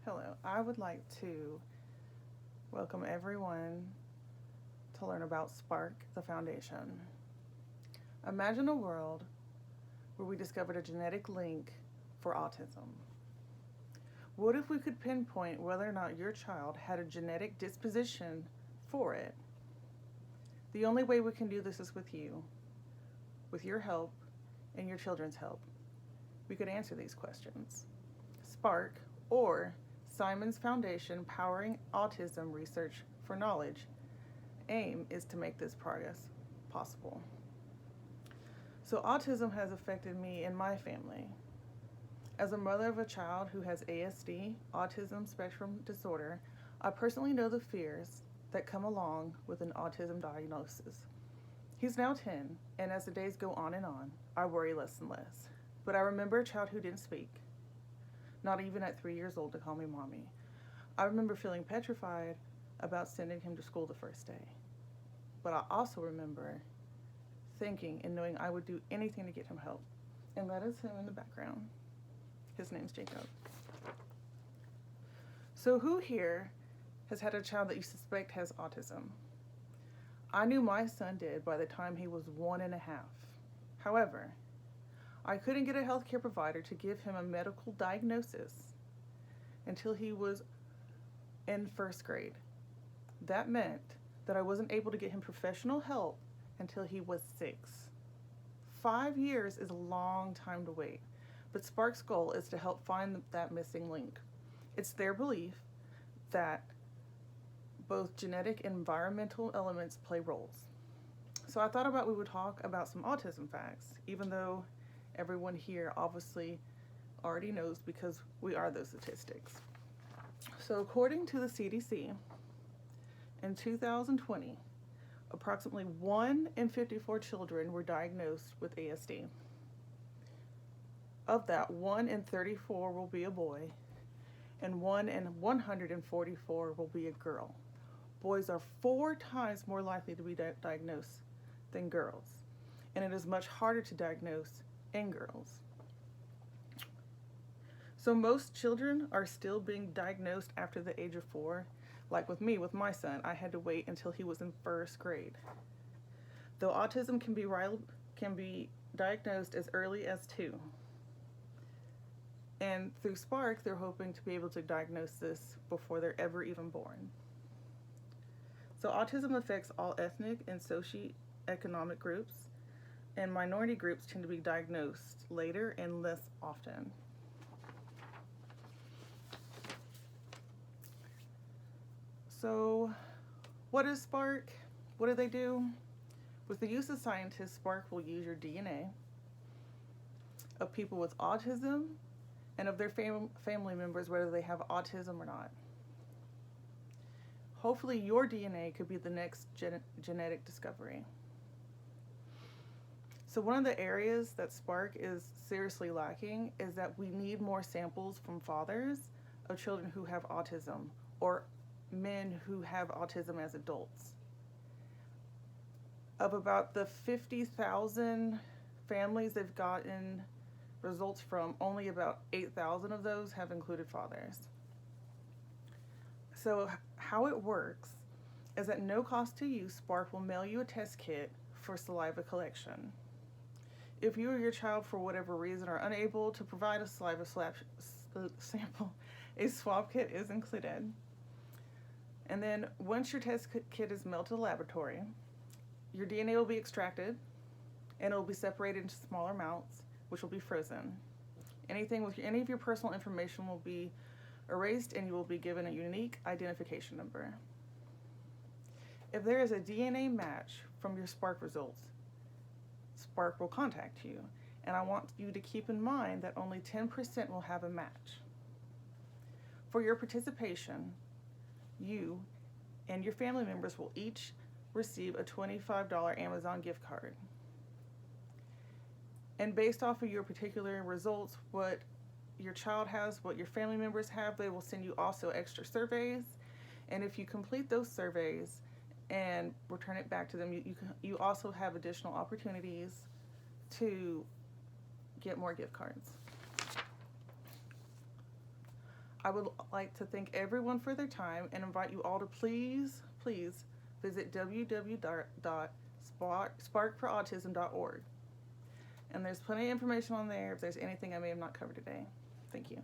Hello, I would like to welcome everyone to learn about Spark, the Foundation. Imagine a world where we discovered a genetic link for autism. What if we could pinpoint whether or not your child had a genetic disposition for it? The only way we can do this is with you, with your help, and your children's help. We could answer these questions. Spark, or Simon's Foundation Powering Autism Research for Knowledge, aim is to make this progress possible. So, autism has affected me and my family. As a mother of a child who has ASD, autism spectrum disorder, I personally know the fears that come along with an autism diagnosis. He's now 10, and as the days go on and on, I worry less and less. But I remember a child who didn't speak, not even at 3 years old, to call me mommy. I remember feeling petrified about sending him to school the first day. But I also remember thinking and knowing I would do anything to get him help. And that is him in the background. His name's Jacob. So who here has had a child that you suspect has autism? I knew my son did by the time he was 1.5. However, I couldn't get a healthcare provider to give him a medical diagnosis until he was in first grade. That meant that I wasn't able to get him professional help until he was 6. 5 years is a long time to wait, but Spark's goal is to help find that missing link. It's their belief that both genetic and environmental elements play roles. So I thought about we would talk about some autism facts, even though everyone here obviously already knows because we are those statistics. So according to the CDC, in 2020, approximately 1 in 54 children were diagnosed with ASD. Of that, 1 in 34 will be a boy, and 1 in 144 will be a girl. Boys are 4 times more likely to be diagnosed than girls, and it is much harder to diagnose in girls. So most children are still being diagnosed after the age of 4. Like with me, with my son, I had to wait until he was in first grade. Though autism can be diagnosed as early as 2. And through Spark, they're hoping to be able to diagnose this before they're ever even born. So autism affects all ethnic and socioeconomic groups, and minority groups tend to be diagnosed later and less often. So what is Spark? What do they do? With the use of scientists, Spark will use your DNA of people with autism and of their family members, whether they have autism or not. Hopefully your DNA could be the next genetic discovery. So one of the areas that Spark is seriously lacking is that we need more samples from fathers of children who have autism, or men who have autism as adults. Of about the 50,000 families they've gotten results from, only about 8,000 of those have included fathers. So how it works is at no cost to you, Spark will mail you a test kit for saliva collection. If you or your child, for whatever reason, are unable to provide a saliva sample, a swab kit is included. And then once your test kit is mailed to the laboratory, your DNA will be extracted and it will be separated into smaller amounts, which will be frozen. Anything with any of your personal information will be erased and you will be given a unique identification number. If there is a DNA match from your Spark results, Spark will contact you. And I want you to keep in mind that only 10% will have a match. For your participation, you and your family members will each receive a $25 Amazon gift card. And based off of your particular results, what your child has, what your family members have, they will send you also extra surveys. And if you complete those surveys and return it back to them, you also have additional opportunities to get more gift cards. I would like to thank everyone for their time and invite you all to please visit www.sparkforautism.org. And there's plenty of information on there if there's anything I may have not covered today. Thank you.